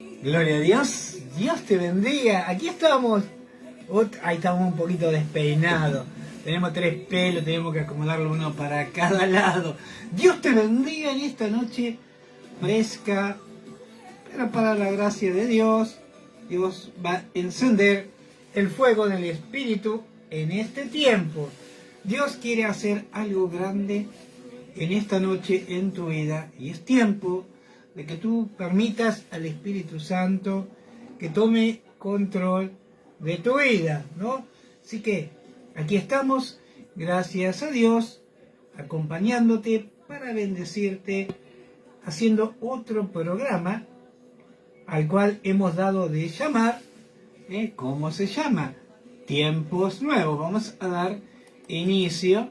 Gloria a Dios, Dios te bendiga. Aquí estamos. Ahí estamos un poquito despeinados. Tenemos 3 pelos, tenemos que acomodarlo uno para cada lado. Dios te bendiga en esta noche fresca, pero para la gracia de Dios, Dios va a encender el fuego del Espíritu en este tiempo. Dios quiere hacer algo grande en esta noche en tu vida y es tiempo de que tú permitas al Espíritu Santo que tome control de tu vida, ¿no? Así que aquí estamos, gracias a Dios, acompañándote para bendecirte, haciendo otro programa al cual hemos dado de llamar, ¿cómo se llama? Tiempos Nuevos. Vamos a dar inicio.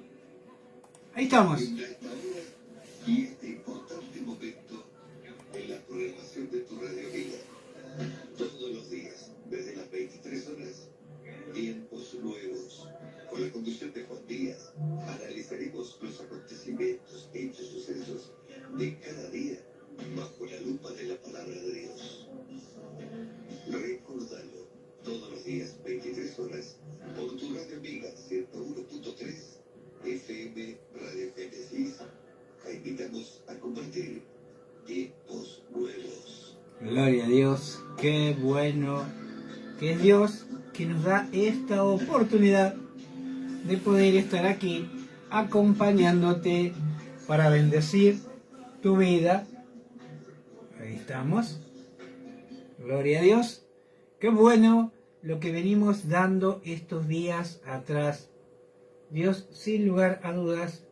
Ahí estamos. Y este importante momento en la programación de tu Radio Vida. Todos los días, desde las 23 horas, Tiempos Nuevos. Con la conducción de Juan Díaz, analizaremos los acontecimientos, hechos, sucesos de cada día bajo la lupa de la palabra de Dios. Recordalo, todos los días, 23 horas, por tu Radio Amiga 101.3, FM Radio Génesis. Te invitamos a compartir Tiempos Nuevos. Gloria a Dios, qué bueno que es Dios que nos da esta oportunidad de poder estar aquí acompañándote para bendecir tu vida. Ahí estamos. Gloria a Dios. Qué bueno lo que venimos dando estos días atrás. Dios, sin lugar a dudas,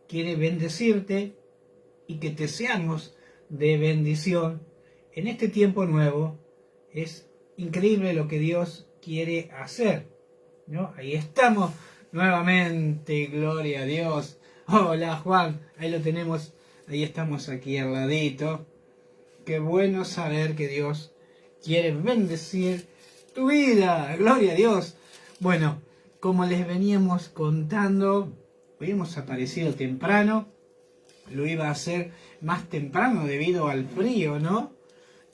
quiere bendecirte y que te seamos de bendición en este tiempo nuevo. Es increíble lo que Dios quiere hacer, ¿no? Ahí estamos nuevamente, gloria a Dios. Hola Juan, ahí lo tenemos, ahí estamos aquí al ladito. Qué bueno saber que Dios quiere bendecir tu vida, gloria a Dios. Bueno, como les veníamos contando, hoy hemos aparecido temprano, lo iba a hacer más temprano debido al frío, ¿no?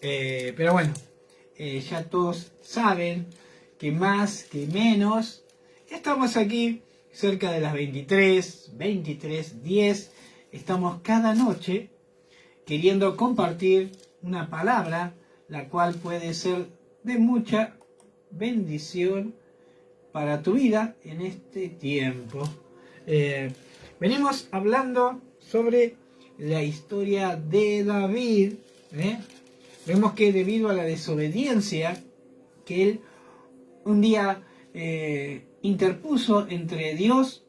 Pero bueno, ya todos saben que más que menos, estamos aquí cerca de las 23:10, estamos cada noche queriendo compartir una palabra, la cual puede ser de mucha bendición para tu vida en este tiempo. Venimos hablando sobre la historia de David. Vemos que debido a la desobediencia que él un día interpuso entre Dios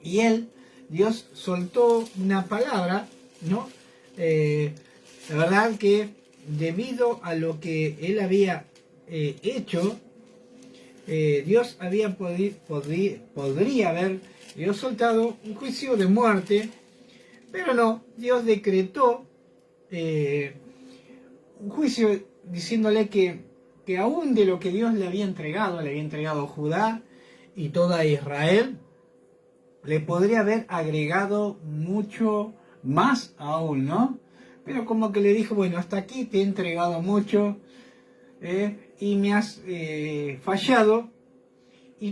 y él, Dios soltó una palabra, ¿no? La verdad que debido a lo que él había hecho, Dios podría haber soltado un juicio de muerte, pero no, Dios decretó un juicio diciéndole que aún de lo que Dios le había entregado a Judá y toda Israel, le podría haber agregado mucho más aún, ¿no? Pero como que le dijo, bueno, hasta aquí te he entregado mucho y me has fallado,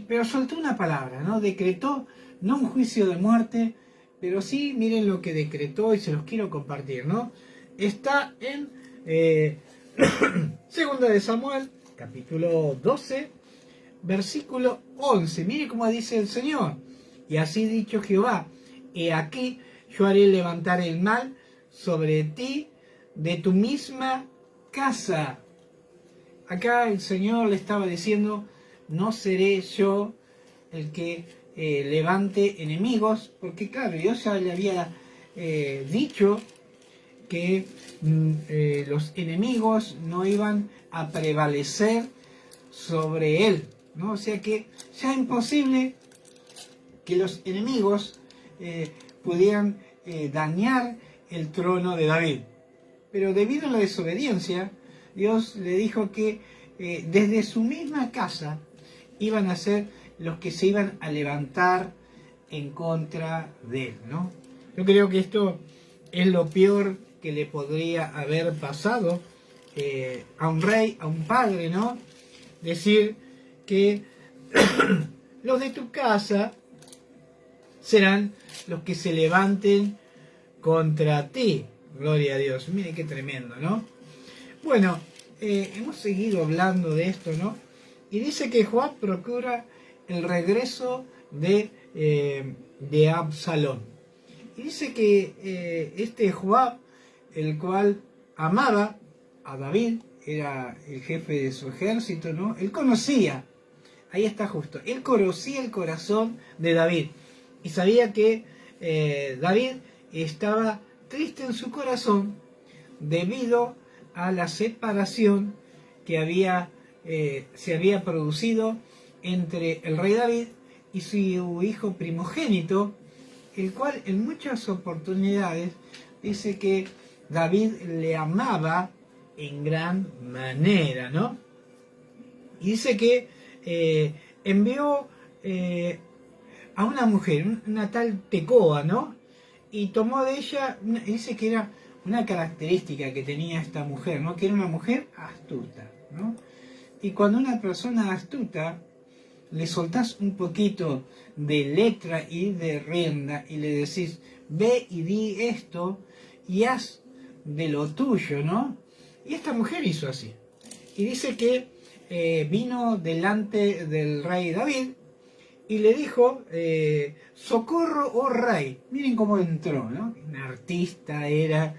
pero soltó una palabra, ¿no? Decretó no un juicio de muerte, pero sí, miren lo que decretó y se los quiero compartir, ¿no? Está en Segunda de Samuel, capítulo 12, versículo 11. Mire cómo dice el Señor. Y así dicho Jehová, he aquí yo haré levantar el mal sobre ti de tu misma casa. Acá el Señor le estaba diciendo, no seré yo el que levante enemigos, porque claro, Dios ya le había dicho que los enemigos no iban a prevalecer sobre él, ¿no? O sea que ya es imposible que los enemigos pudieran dañar el trono de David. Pero debido a la desobediencia, Dios le dijo que desde su misma casa iban a ser los que se iban a levantar en contra de él, ¿no? Yo creo que esto es lo peor que le podría haber pasado a un rey, a un padre, ¿no? Decir que los de tu casa serán los que se levanten contra ti. Gloria a Dios. Mire qué tremendo, ¿no? Bueno, hemos seguido hablando de esto, ¿no? Y dice que Joab procura el regreso de Absalón. Y dice que este Joab, el cual amaba a David, era el jefe de su ejército, ¿no? Él conocía, ahí está justo, él conocía el corazón de David y sabía que David estaba triste en su corazón debido a la separación que se había producido entre el rey David y su hijo primogénito, el cual en muchas oportunidades dice que David le amaba en gran manera, ¿no? Y dice que envió a una mujer, una tal Tecoa, ¿no? Y tomó de ella, dice que era una característica que tenía esta mujer, ¿no? Que era una mujer astuta, ¿no? Y cuando una persona astuta le soltás un poquito de letra y de rienda y le decís, ve y di esto y haz de lo tuyo, ¿no? Y esta mujer hizo así. Y dice que vino delante del rey David y le dijo, socorro, oh rey. Miren cómo entró, ¿no? Una artista, era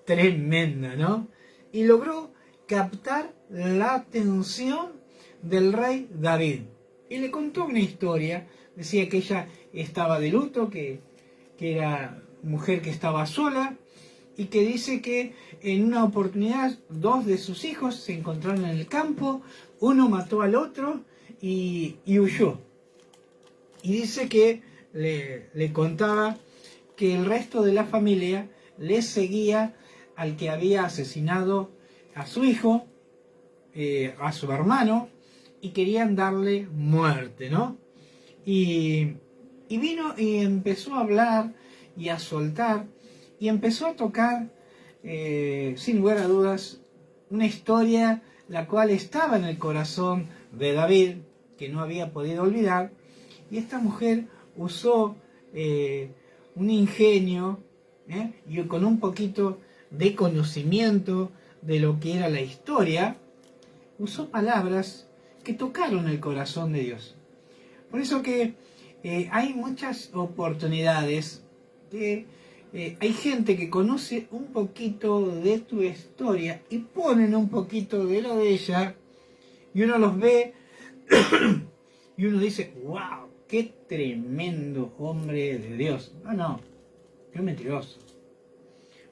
tremenda, ¿no? Y logró captar la atención del rey David. Y le contó una historia, decía que ella estaba de luto, que era mujer que estaba sola, y que dice que en una oportunidad 2 de sus hijos se encontraron en el campo, uno mató al otro y huyó. Y dice que le contaba que el resto de la familia le seguía al que había asesinado a su hijo, a su hermano, y querían darle muerte, ¿no? Y vino y empezó a hablar y a soltar, y empezó a tocar, sin lugar a dudas, una historia la cual estaba en el corazón de David, que no había podido olvidar, y esta mujer usó un ingenio y con un poquito de conocimiento de lo que era la historia, usó palabras que tocaron el corazón de Dios. Por eso que hay muchas oportunidades que hay gente que conoce un poquito de tu historia y ponen un poquito de lo de ella y uno los ve y uno dice, wow, qué tremendo hombre de Dios. No, qué mentiroso.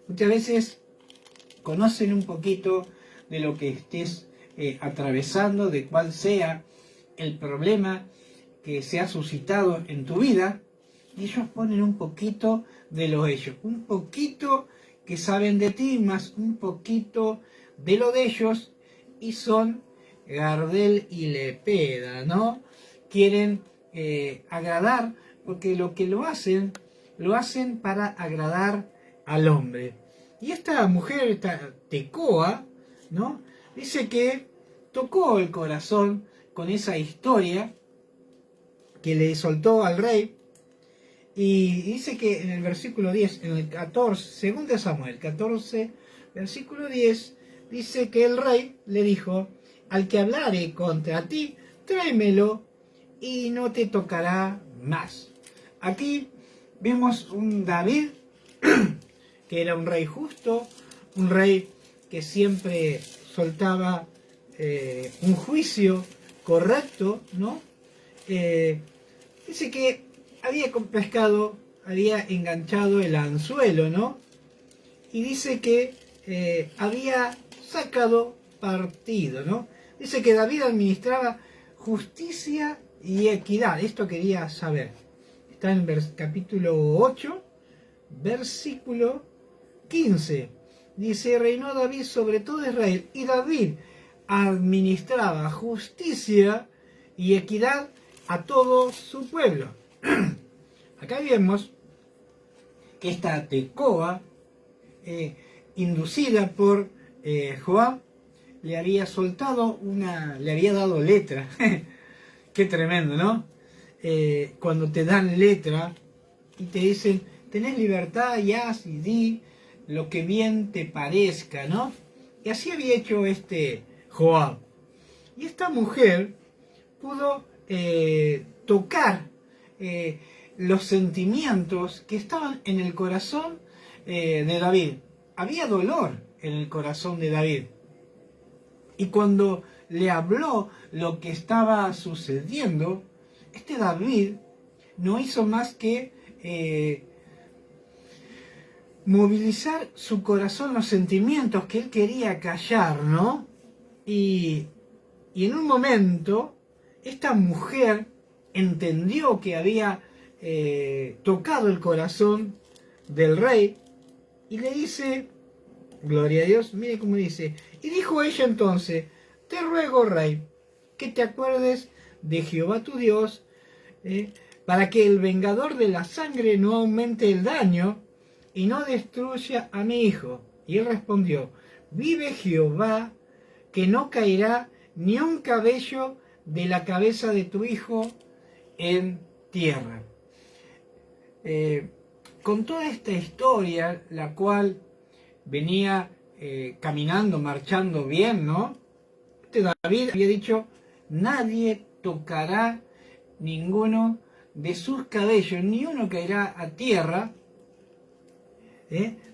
Muchas veces conocen un poquito de lo que estés atravesando, de cuál sea el problema que se ha suscitado en tu vida, y ellos ponen un poquito de lo de ellos, un poquito que saben de ti, más un poquito de lo de ellos, y son Gardel y Lepeda, ¿no? Quieren agradar, porque lo que lo hacen para agradar al hombre. Y esta mujer, esta Tecoa, ¿no? Dice que tocó el corazón con esa historia que le soltó al rey. Y dice que en el versículo 10, en el 14, 2 Samuel 14, versículo 10, dice que el rey le dijo, al que hablare contra ti, tráemelo y no te tocará más. Aquí vemos un David que era un rey justo, un rey que siempre soltaba un juicio correcto, ¿no? Dice que había pescado, había enganchado el anzuelo, ¿no? Y dice que había sacado partido, ¿no? Dice que David administraba justicia y equidad. Esto quería saber. Está en capítulo 8, versículo 15. Dice, reinó David sobre todo Israel, y David administraba justicia y equidad a todo su pueblo. Acá vemos que esta Tecoa, inducida por Joab le había soltado le había dado letra. Qué tremendo, ¿no? Cuando te dan letra y te dicen, tenés libertad y haz y di lo que bien te parezca, ¿no? Y así había hecho Joab. Y esta mujer pudo tocar los sentimientos que estaban en el corazón de David. Había dolor en el corazón de David. Y cuando le habló lo que estaba sucediendo, David no hizo más que movilizar su corazón, los sentimientos que él quería callar, ¿no? Y en un momento, esta mujer entendió que había tocado el corazón del rey y le dice, gloria a Dios, mire cómo dice, y dijo ella entonces, te ruego, rey, que te acuerdes de Jehová tu Dios, para que el vengador de la sangre no aumente el daño y no destruya a mi hijo. Y él respondió, vive Jehová, que no caerá ni un cabello de la cabeza de tu hijo en tierra. Con toda esta historia, la cual venía caminando, marchando bien, ¿no? David había dicho, nadie tocará ninguno de sus cabellos, ni uno caerá a tierra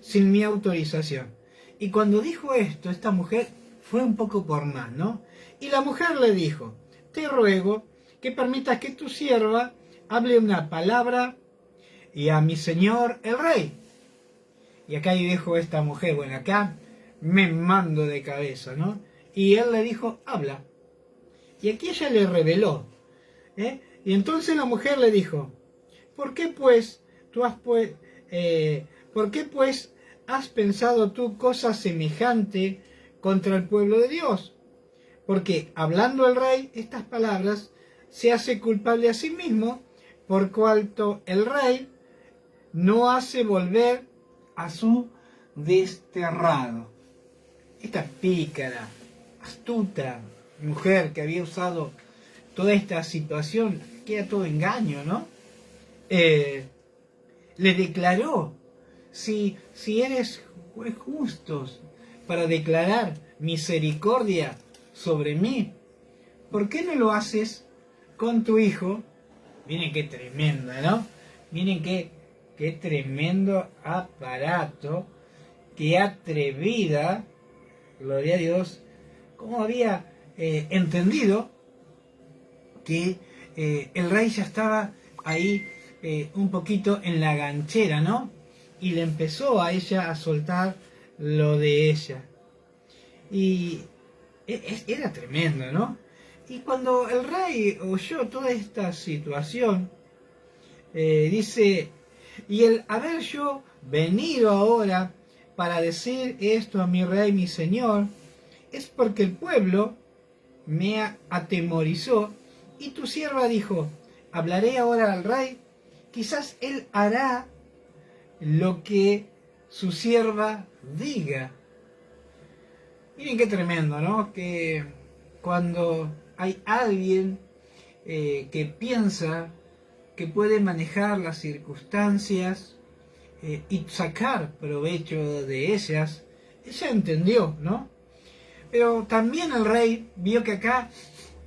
sin mi autorización. Y cuando dijo esto, esta mujer fue un poco por más, ¿no? Y la mujer le dijo, te ruego que permitas que tu sierva hable una palabra y a mi señor el rey. Y acá dijo esta mujer, bueno, acá me mando de cabeza, ¿no? Y él le dijo, habla. Y aquí ella le reveló. Y entonces la mujer le dijo, ¿por qué pues has pensado tú cosa semejante contra el pueblo de Dios? Porque hablando el rey estas palabras, se hace culpable a sí mismo, por cuanto el rey no hace volver a su desterrado. Esta pícara, astuta mujer que había usado toda esta situación, que era todo engaño, ¿no? Le declaró, si eres juez justo para declarar misericordia sobre mí, ¿por qué no lo haces con tu hijo? Miren qué tremenda, ¿no? Miren qué tremendo aparato, qué atrevida, gloria a Dios, cómo había entendido que el rey ya estaba ahí un poquito en la ganchera, ¿no? Y le empezó a ella a soltar lo de ella. Y era tremendo, ¿no? Y cuando el rey oyó toda esta situación, dice, y el haber yo venido ahora para decir esto a mi rey, mi señor, es porque el pueblo me atemorizó, y tu sierva dijo, hablaré ahora al rey, quizás él hará lo que su sierva diga. Miren qué tremendo, ¿no? Que cuando hay alguien que piensa que puede manejar las circunstancias y sacar provecho de ellas, ella entendió, ¿no? Pero también el rey vio que acá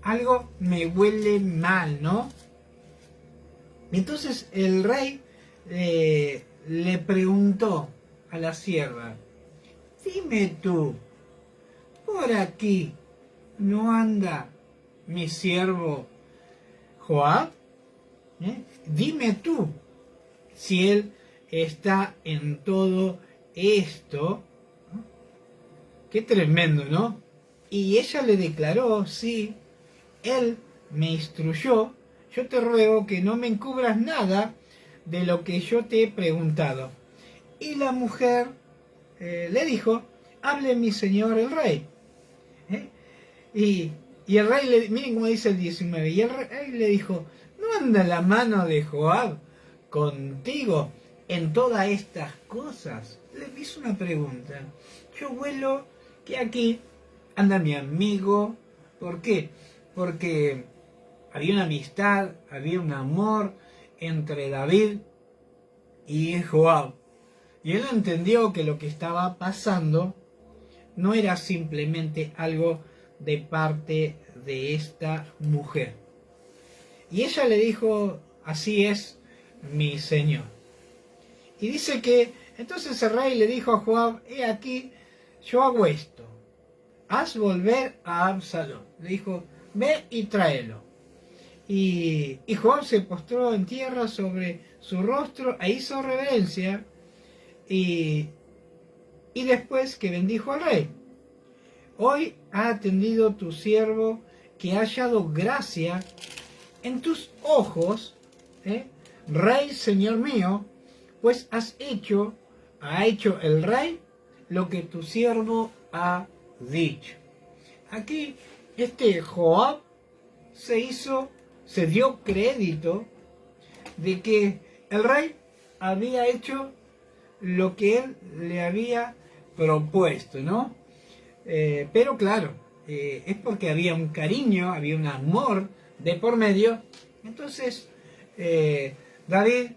algo me huele mal, ¿no? Entonces el rey le preguntó a la sierva, dime tú, por aquí no anda mi siervo Joab, dime tú si él está en todo esto. Qué tremendo, ¿no? Y ella le declaró, sí, él me instruyó, yo te ruego que no me encubras nada de lo que yo te he preguntado. Y la mujer le dijo, hable mi señor el rey. Y el rey, miren cómo dice el 19, y el rey le dijo, ¿no anda la mano de Joab contigo en todas estas cosas? Le hizo una pregunta. Yo huelo que aquí anda mi amigo. ¿Por qué? Porque había una amistad, había un amor entre David y Joab. Y él entendió que lo que estaba pasando no era simplemente algo de parte de esta mujer. Y ella le dijo, así es mi señor. Y dice que entonces el rey le dijo a Joab, he aquí, yo hago esto, haz volver a Absalón. Le dijo, ve y tráelo. Y Joab se postró en tierra sobre su rostro e hizo reverencia. Y después que bendijo al rey. Hoy ha atendido tu siervo que ha hallado gracia en tus ojos, rey, señor mío, pues ha hecho el rey lo que tu siervo ha dicho. Aquí Joab se dio crédito de que el rey había hecho lo que él le había propuesto, ¿no? Pero claro, es porque había un cariño, había un amor de por medio. Entonces David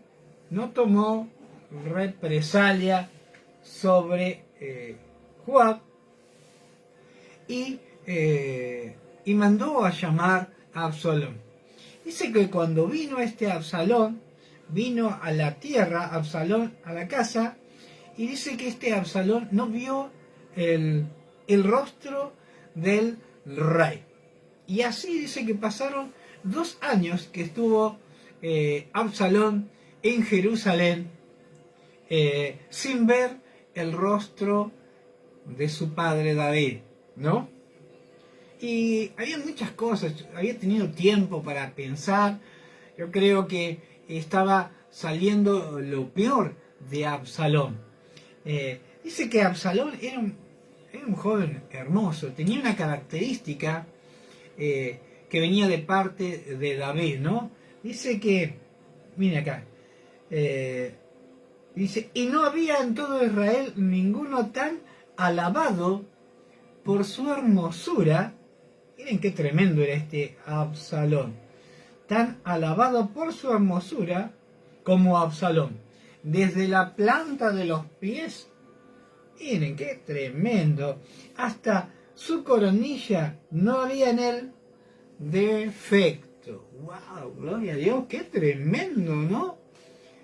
no tomó represalia sobre Joab y mandó a llamar a Absalón. Dice que cuando vino Absalón, vino a la tierra, Absalón a la casa, y dice que Absalón no vio el rostro del rey. Y así dice que pasaron 2 años que estuvo Absalón en Jerusalén sin ver el rostro de su padre David, ¿no? Y había muchas cosas, había tenido tiempo para pensar. Yo creo que estaba saliendo lo peor de Absalón. Dice que Absalón era un joven hermoso, tenía una característica que venía de parte de David, ¿no? Dice que, mira acá, dice, y no había en todo Israel ninguno tan alabado por su hermosura. Miren qué tremendo era Absalón, tan alabado por su hermosura como Absalón, desde la planta de los pies. Miren qué tremendo, hasta su coronilla no había en él defecto. ¡Wow! Gloria a Dios, qué tremendo, ¿no?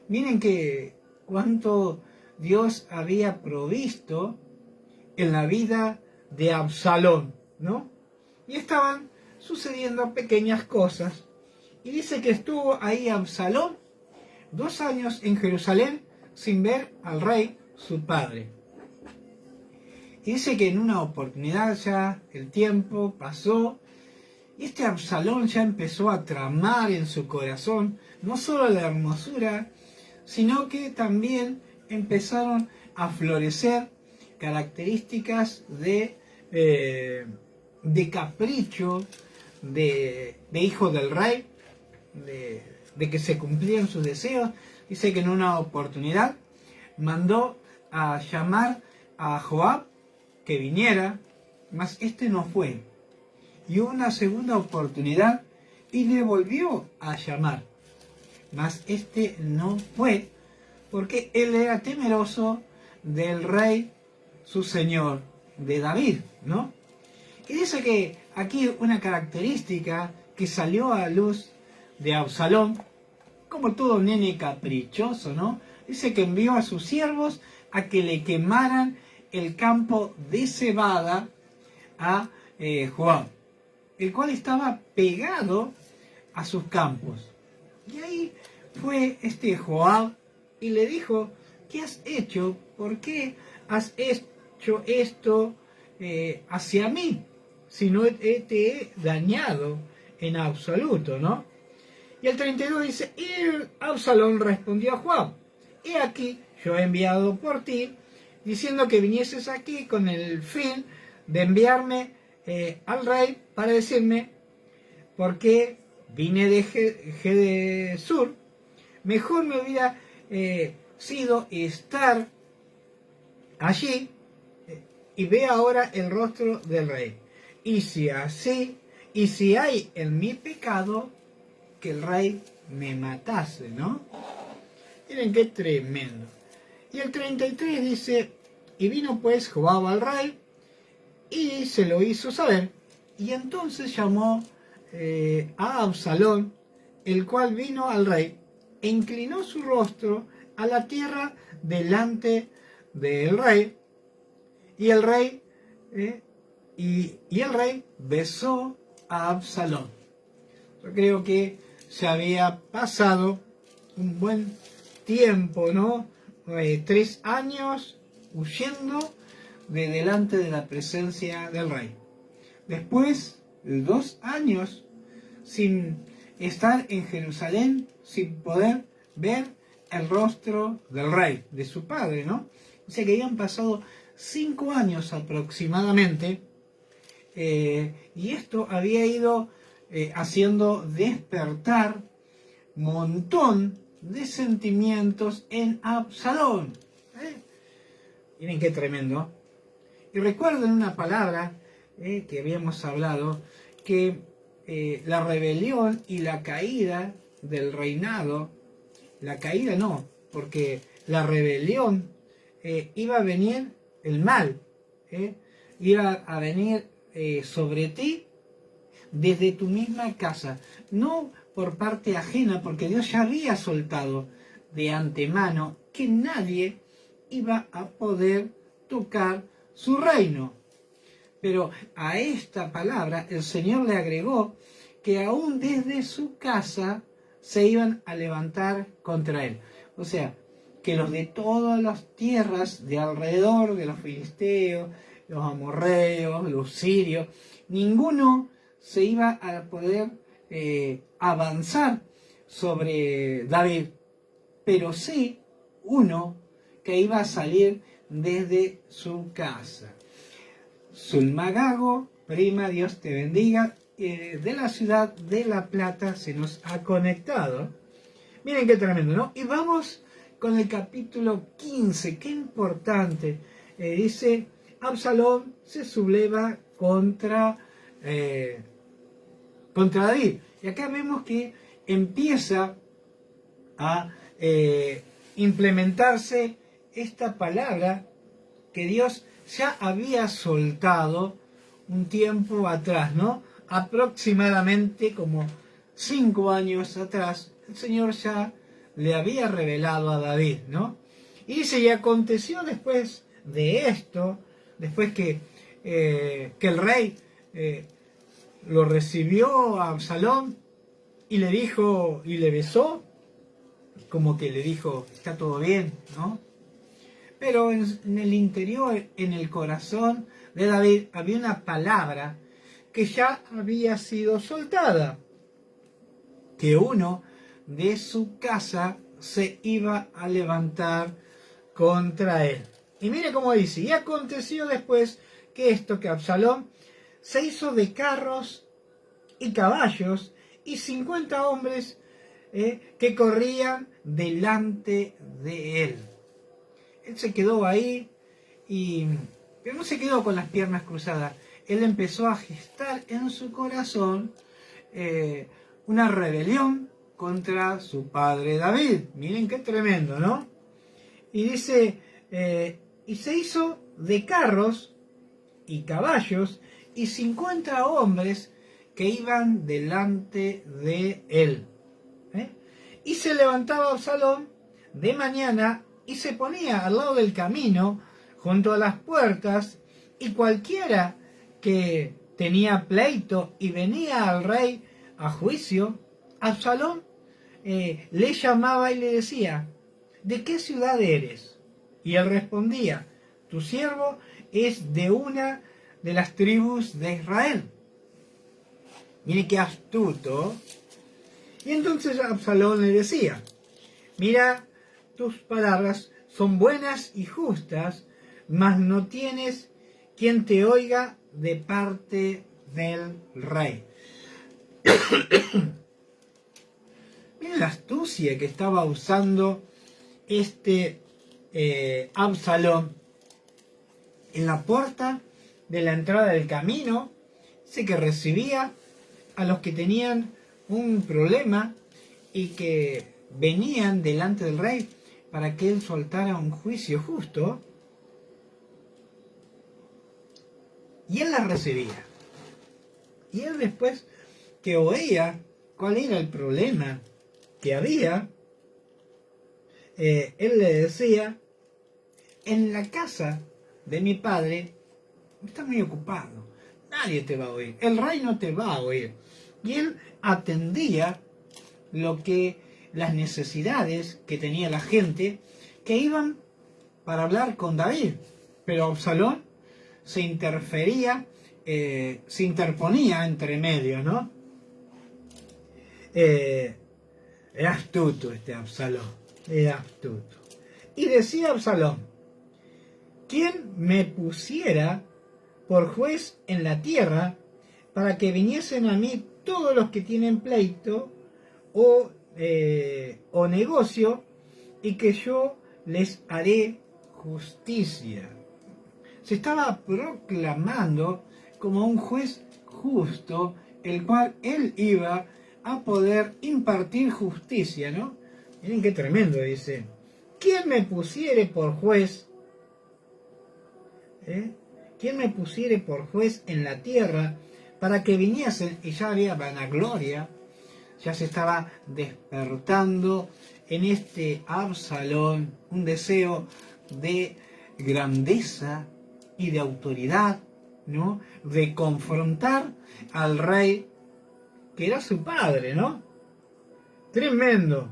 Miren que cuánto Dios había provisto en la vida de Absalón, ¿no? Y estaban sucediendo pequeñas cosas. Y dice que estuvo ahí Absalón 2 años en Jerusalén sin ver al rey, su padre. Y dice que en una oportunidad ya el tiempo pasó y Absalón ya empezó a tramar en su corazón no solo la hermosura, sino que también empezaron a florecer características de capricho, de hijo del rey, de que se cumplían sus deseos. Dice que en una oportunidad mandó a llamar a Joab que viniera, mas no fue. Y hubo una segunda oportunidad y le volvió a llamar, mas no fue, porque él era temeroso del rey, su señor, de David, ¿no? Y dice que aquí una característica que salió a luz de Absalón, como todo nene caprichoso, ¿no? Dice que envió a sus siervos a que le quemaran el campo de cebada a Joab, el cual estaba pegado a sus campos. Y ahí fue Joab y le dijo, ¿qué has hecho? ¿Por qué has hecho esto hacia mí? Si no te he dañado en absoluto, ¿no? Y el 32 dice, y Absalón respondió a Joab, he aquí, yo he enviado por ti, diciendo que vinieses aquí con el fin de enviarme al rey para decirme, porque vine de Gedesur, mejor me hubiera sido estar allí y ve ahora el rostro del rey. Y si hay en mi pecado, que el rey me matase, ¿no? Miren qué tremendo. Y el 33 dice, y vino pues Joab al rey, y se lo hizo saber. Y entonces llamó a Absalón, el cual vino al rey, e inclinó su rostro a la tierra delante del rey, y el rey el rey besó a Absalón. Yo creo que se había pasado un buen tiempo, ¿no? 3 años huyendo de delante de la presencia del rey. Después de 2 años sin estar en Jerusalén, sin poder ver el rostro del rey, de su padre, ¿no? O sea que habían pasado 5 años aproximadamente, y esto había ido haciendo despertar un montón de sentimientos en Absalón. Miren qué tremendo. Y recuerden una palabra que habíamos hablado, que la rebelión y la caída del reinado, la caída no, porque la rebelión iba a venir el mal, iba a venir sobre ti desde tu misma casa, no por parte ajena, porque Dios ya había soltado de antemano que nadie iba a poder tocar su reino. Pero a esta palabra el Señor le agregó que aún desde su casa se iban a levantar contra él. O sea, que los de todas las tierras de alrededor, de los filisteos, los amorreos, los sirios, ninguno se iba a poder avanzar sobre David, pero sí uno que iba a salir desde su casa. Sulmagago, prima, Dios te bendiga, de la ciudad de La Plata se nos ha conectado. Miren qué tremendo, ¿no? Y vamos con el capítulo 15, qué importante. Dice, Absalón se subleva contra David. Y acá vemos que empieza a implementarse esta palabra que Dios ya había soltado un tiempo atrás, ¿no? Aproximadamente como 5 años atrás, el Señor ya le había revelado a David, ¿no? Y dice, y aconteció después de esto, después que el rey lo recibió a Absalón y le dijo, y le besó, como que le dijo, está todo bien, ¿no? Pero en el interior, en el corazón de David, había una palabra que ya había sido soltada, que uno de su casa se iba a levantar contra él. Y mire cómo dice, y aconteció después que Absalón se hizo de carros y caballos y 50 hombres que corrían delante de él. Él se quedó ahí, pero no se quedó con las piernas cruzadas. Él empezó a gestar en su corazón una rebelión contra su padre David. Miren qué tremendo, ¿no? Y dice, y se hizo de carros y caballos y 50 hombres que iban delante de él. Y se levantaba Absalón de mañana y se ponía al lado del camino, junto a las puertas, y cualquiera que tenía pleito y venía al rey a juicio, Absalón le llamaba y le decía, ¿de qué ciudad eres? Y él respondía, tu siervo es de una de las tribus de Israel. Mire qué astuto. Y entonces Absalón le decía, mira, tus palabras son buenas y justas, mas no tienes quien te oiga de parte del rey. Miren la astucia que estaba usando Absalón en la puerta de la entrada del camino, dice que recibía a los que tenían un problema y que venían delante del rey para que él soltara un juicio justo, y él las recibía. Y él, después que oía cuál era el problema que había, él le decía: en la casa de mi padre está muy ocupado, nadie te va a oír, el rey no te va a oír. Y él atendía las necesidades que tenía la gente que iban para hablar con David, pero Absalón se interponía entre medio, ¿no? Era astuto este Absalón, era astuto. Y decía Absalón: ¿quién me pusiera por juez en la tierra para que viniesen a mí todos los que tienen pleito o negocio, y que yo les haré justicia? Se estaba proclamando como un juez justo, el cual él iba a poder impartir justicia, ¿no? Miren qué tremendo, dice: ¿quién me pusiere por juez? ¿Quién me pusiere por juez en la tierra para que viniesen? Y ya había vanagloria, ya se estaba despertando en este Absalón un deseo de grandeza y de autoridad, ¿no? De confrontar al rey que era su padre, ¿no? Tremendo.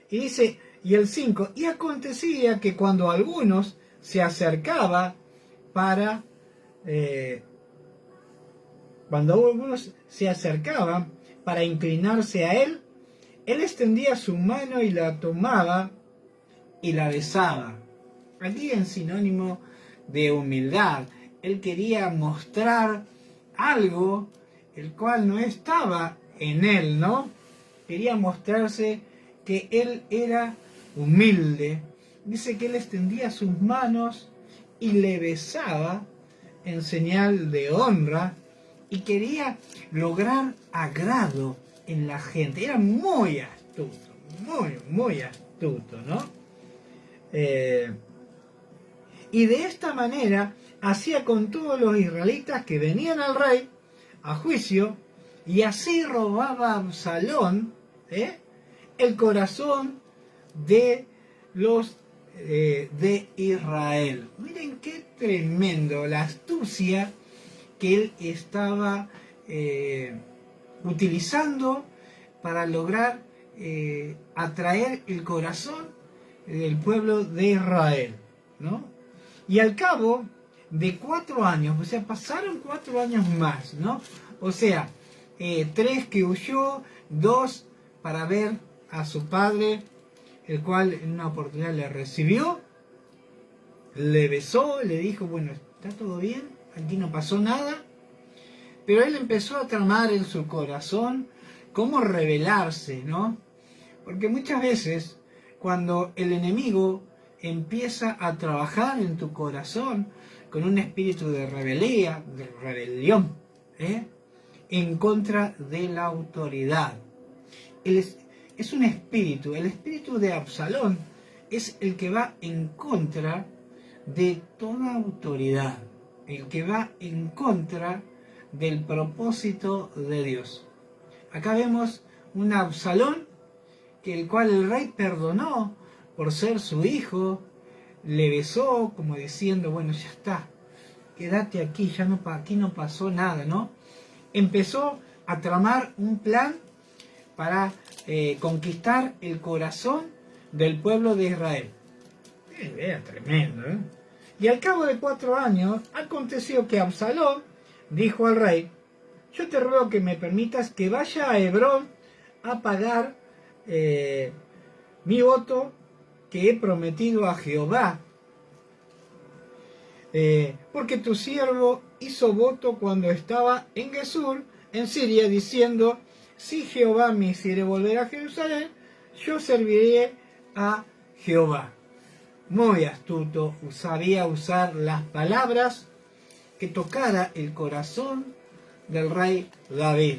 Y dice, y el 5, y acontecía que cuando algunos se acercaban para inclinarse a él, él extendía su mano y la tomaba y la besaba. Aquí en sinónimo de humildad. Él quería mostrar algo el cual no estaba en él, ¿no? Quería mostrarse que él era humilde. Dice que él extendía sus manos y le besaba en señal de honra, y quería lograr agrado en la gente. Era muy astuto, muy astuto, ¿no? Y de esta manera hacía con todos los israelitas que venían al rey a juicio, y así robaba a Absalón el corazón de los de Israel. Miren qué tremendo la astucia que él estaba utilizando para lograr atraer el corazón del pueblo de Israel, ¿no? Y al cabo de 4 años, o sea, pasaron 4 años más, ¿no? O sea, 3 que huyó, 2 para ver a su padre, el cual en una oportunidad le recibió, le besó, le dijo: bueno, ¿está todo bien? Aquí no pasó nada. Pero él empezó a tramar en su corazón cómo rebelarse, ¿no? Porque muchas veces, cuando el enemigo empieza a trabajar en tu corazón con un espíritu de rebelión, en contra de la autoridad, es un espíritu, el espíritu de Absalón es el que va en contra de toda autoridad, el que va en contra del propósito de Dios. Acá vemos un Absalón el cual el rey perdonó por ser su hijo, le besó como diciendo: bueno, ya está, quédate aquí, aquí no pasó nada, ¿no? Empezó a tramar un plan para conquistar el corazón del pueblo de Israel. Era tremendo, ¿eh? Y al cabo de 4 años, aconteció que Absalón dijo al rey: yo te ruego que me permitas que vaya a Hebrón a pagar mi voto que he prometido a Jehová, porque tu siervo hizo voto cuando estaba en Gesur, en Siria, diciendo: si Jehová me hiciere volver a Jerusalén, yo serviré a Jehová. muy astuto, sabía usar las palabras que tocara el corazón del rey David.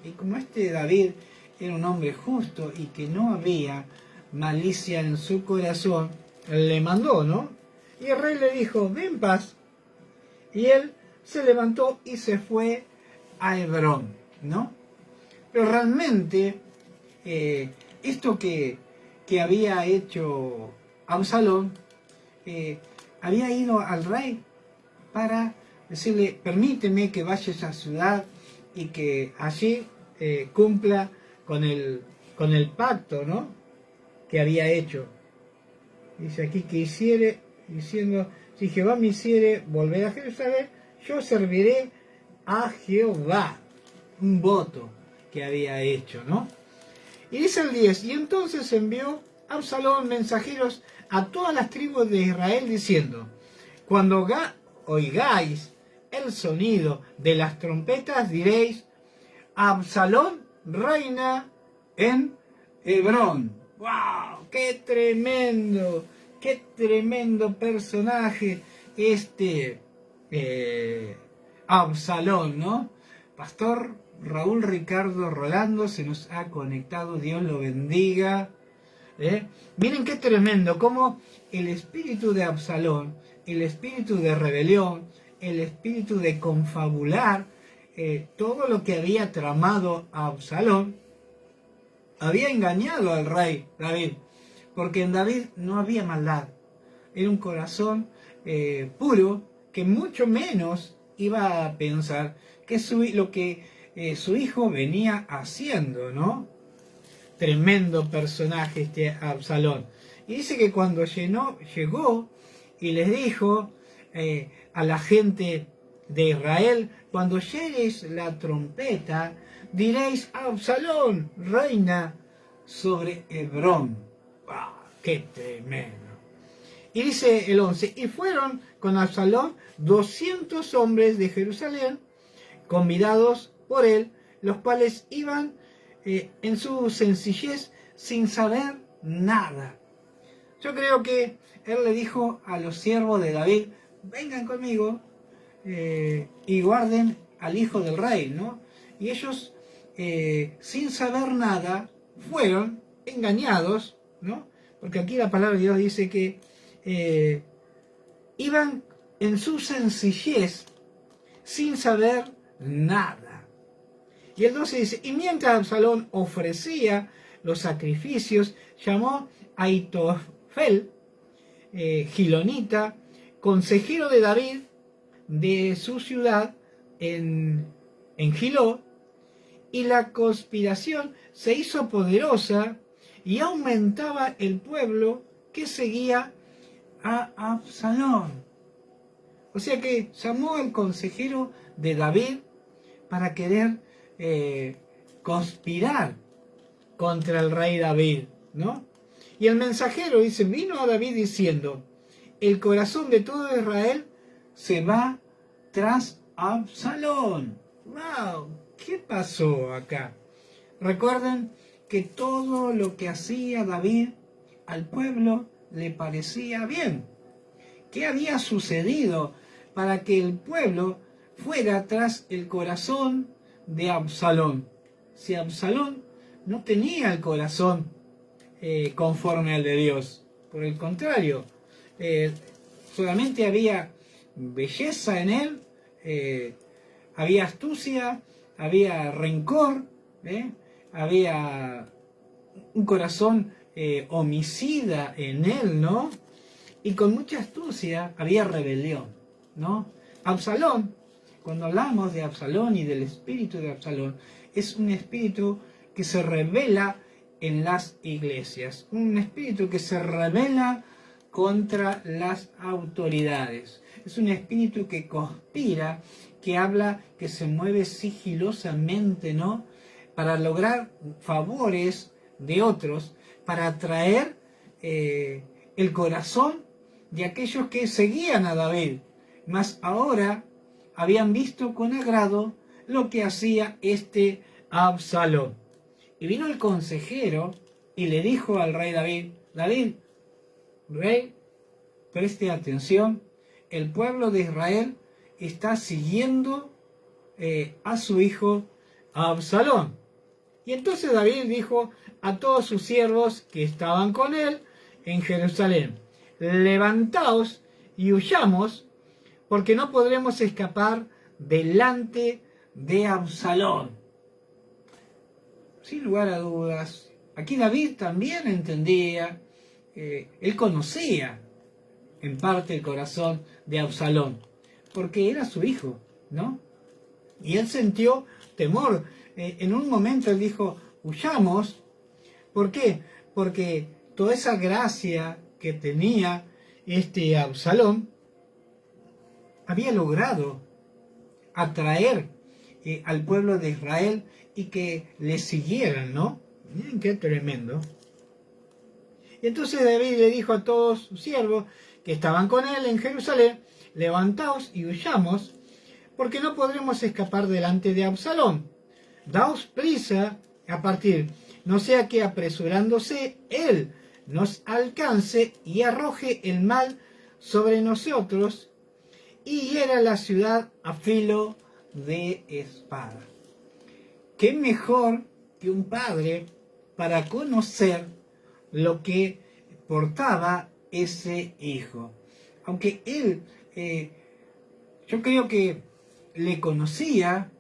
Y como este David era un hombre justo y que no había malicia en su corazón, le mandó, ¿no? Y el rey le dijo, ven en paz. Y él se levantó y se fue a Hebrón, ¿no? Pero realmente esto que había hecho Absalón, había ido al rey para decirle, permíteme que vaya a esa ciudad y que allí cumpla con el pacto, ¿no?, que había hecho. Dice aquí que hiciere, diciendo, si Jehová me hiciere volver a Jerusalén, yo serviré a Jehová. Un voto que había hecho, ¿no? Y dice el 10, y entonces envió Absalón mensajeros a todas las tribus de Israel diciendo, cuando oigáis el sonido de las trompetas diréis, Absalón reina en Hebrón. ¡Wow! ¡Qué tremendo personaje este Absalón, ¿no? Pastor Raúl Ricardo Rolando se nos ha conectado, Dios lo bendiga. Miren qué tremendo, cómo el espíritu de Absalón, el espíritu de rebelión, el espíritu de confabular, todo lo que había tramado a Absalón, había engañado al rey David, porque en David no había maldad, era un corazón puro, que mucho menos iba a pensar que lo que su hijo venía haciendo, ¿no? Tremendo personaje este Absalón. Y dice que cuando llegó y les dijo a la gente de Israel, cuando oyereis la trompeta, diréis, Absalón reina sobre Hebrón. ¡Wow! ¡Qué tremendo! Y dice el 11, y fueron con Absalón 200 hombres de Jerusalén, convidados por él, los cuales iban en su sencillez sin saber nada. Yo creo que él le dijo a los siervos de David, vengan conmigo y guarden al hijo del rey, ¿no? Y ellos, sin saber nada, fueron engañados, ¿no? Porque aquí la palabra de Dios dice que iban en su sencillez sin saber nada. Y el 12 dice, y mientras Absalón ofrecía los sacrificios, llamó a Ahitofel, Gilonita, consejero de David, de su ciudad en Giló, y la conspiración se hizo poderosa y aumentaba el pueblo que seguía a Absalón. O sea que llamó al consejero de David para querer conspirar contra el rey David, ¿no? Y el mensajero dice, vino a David diciendo, el corazón de todo Israel se va tras Absalón. ¡Wow! ¿Qué pasó acá? Recuerden que todo lo que hacía David al pueblo le parecía bien. ¿Qué había sucedido para que el pueblo fuera tras el corazón de Absalón? Si Absalón no tenía el corazón conforme al de Dios, por el contrario, solamente había belleza en él, había astucia, había rencor, había un corazón homicida en él, ¿no? Y con mucha astucia había rebelión, ¿no? Absalón, cuando hablamos de Absalón y del espíritu de Absalón, es un espíritu que se revela en las iglesias, un espíritu que se revela contra las autoridades. Es un espíritu que conspira, que habla, que se mueve sigilosamente, ¿no? Para lograr favores de otros, para atraer el corazón de aquellos que seguían a David. Mas ahora habían visto con agrado lo que hacía este Absalón. Y vino el consejero y le dijo al rey David, David, rey, preste atención, el pueblo de Israel está siguiendo a su hijo Absalón. Y entonces David dijo a todos sus siervos que estaban con él en Jerusalén: levantaos y huyamos, porque no podremos escapar delante de Absalón. Sin lugar a dudas, aquí David también entendía, él conocía en parte el corazón de Absalón, porque era su hijo, ¿no? Y él sintió temor. En un momento él dijo: huyamos. ¿Por qué? Porque toda esa gracia que tenía este Absalón había logrado atraer al pueblo de Israel y que le siguieran, ¿no? Miren qué tremendo. Y entonces David le dijo a todos sus siervos que estaban con él en Jerusalén: levantaos y huyamos, porque no podremos escapar delante de Absalón. Daos prisa a partir, no sea que apresurándose él nos alcance y arroje el mal sobre nosotros y hiera la ciudad a filo de espada. ¿Qué mejor que un padre para conocer lo que portaba ese hijo? Aunque él, yo creo que le conocía,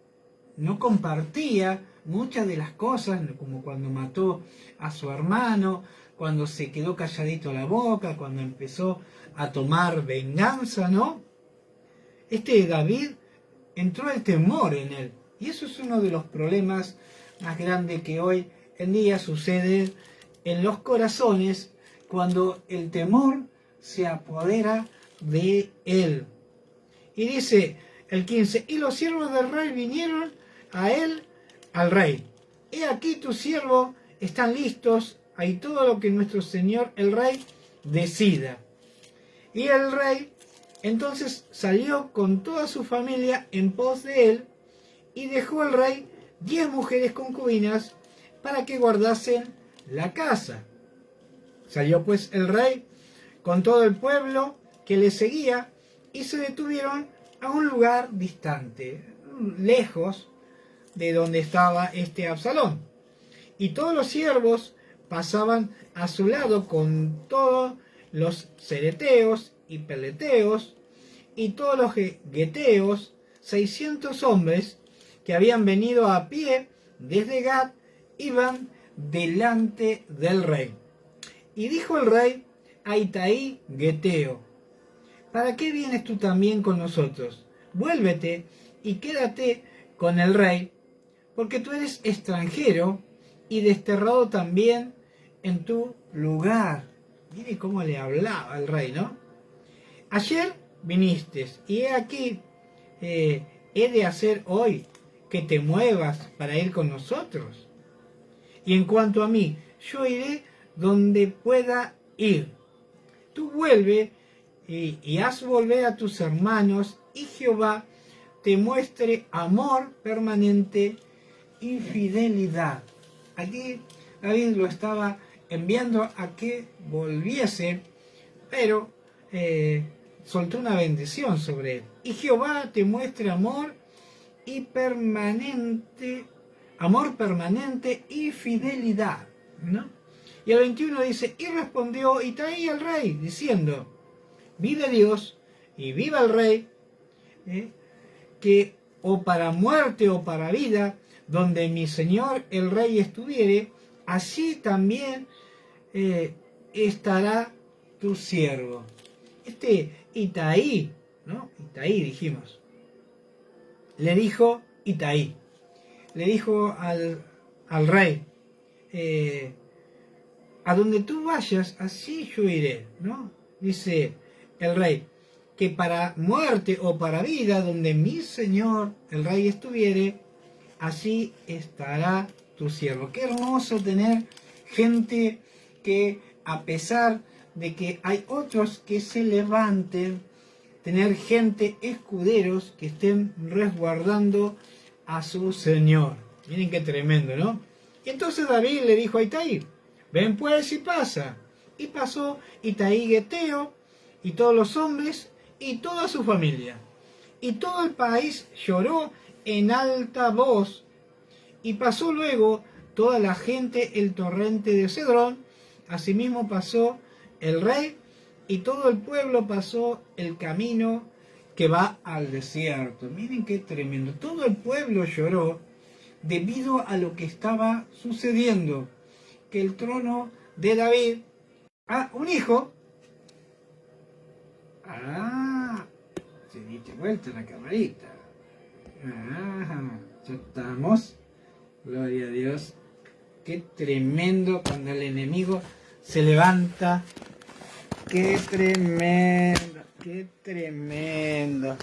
no compartía muchas de las cosas, como cuando mató a su hermano, cuando se quedó calladito la boca, cuando empezó a tomar venganza, ¿no? Este David entró el temor en él. Y eso es uno de los problemas más grandes que hoy en día sucede en los corazones, cuando el temor se apodera de él. Y dice el 15: y los siervos del rey vinieron a él, al rey: he aquí tus siervos están listos, hay todo lo que nuestro señor el rey decida. Y el rey entonces salió con toda su familia en pos de él, y dejó el rey 10 mujeres concubinas para que guardasen la casa. Salió pues el rey con todo el pueblo que le seguía, y se detuvieron a un lugar distante, lejos de donde estaba este Absalón. Y todos los siervos pasaban a su lado con todos los cereteos y peleteos y todos los geteos, 600 hombres que habían venido a pie desde Gat, iban delante del rey. Y dijo el rey a Itaí Geteo: ¿para qué vienes tú también con nosotros? Vuélvete y quédate con el rey, porque tú eres extranjero y desterrado también en tu lugar. Mire cómo le hablaba el rey, ¿no? Ayer viniste, y he aquí, he de hacer hoy que te muevas para ir con nosotros. Y en cuanto a mí, yo iré donde pueda ir. Tú vuelve y haz volver a tus hermanos, y Jehová te muestre amor permanente y fidelidad. Aquí David lo estaba enviando a que volviese, pero soltó una bendición sobre él. Y Jehová te muestre amor permanente y fidelidad, ¿no? Y el 21 dice: y respondió Itaí al rey, diciendo: vive Dios y viva el rey, que o para muerte o para vida, donde mi señor el rey estuviere, así también estará tu siervo. Este Itaí, ¿no? Itaí dijimos. Le dijo Itaí, le dijo al rey: a donde tú vayas, así yo iré, ¿no? Dice el rey, que para muerte o para vida, donde mi señor el rey estuviere, así estará tu siervo. Qué hermoso tener gente que, a pesar de que hay otros que se levanten, tener gente, escuderos, que estén resguardando a su señor. Miren qué tremendo, ¿no? Y entonces David le dijo a Itaí: ven pues y pasa. Y pasó Itaí Geteo y todos los hombres y toda su familia. Y todo el país lloró en alta voz. Y pasó luego toda la gente el torrente de Cedrón. Asimismo pasó el rey y todo el pueblo pasó el camino que va al desierto. Miren qué tremendo. Todo el pueblo lloró debido a lo que estaba sucediendo. Que el trono de David, un hijo, se dice vuelta la camarita. Ya estamos. Gloria a Dios. Qué tremendo cuando el enemigo se levanta. Qué tremendo, qué tremendo.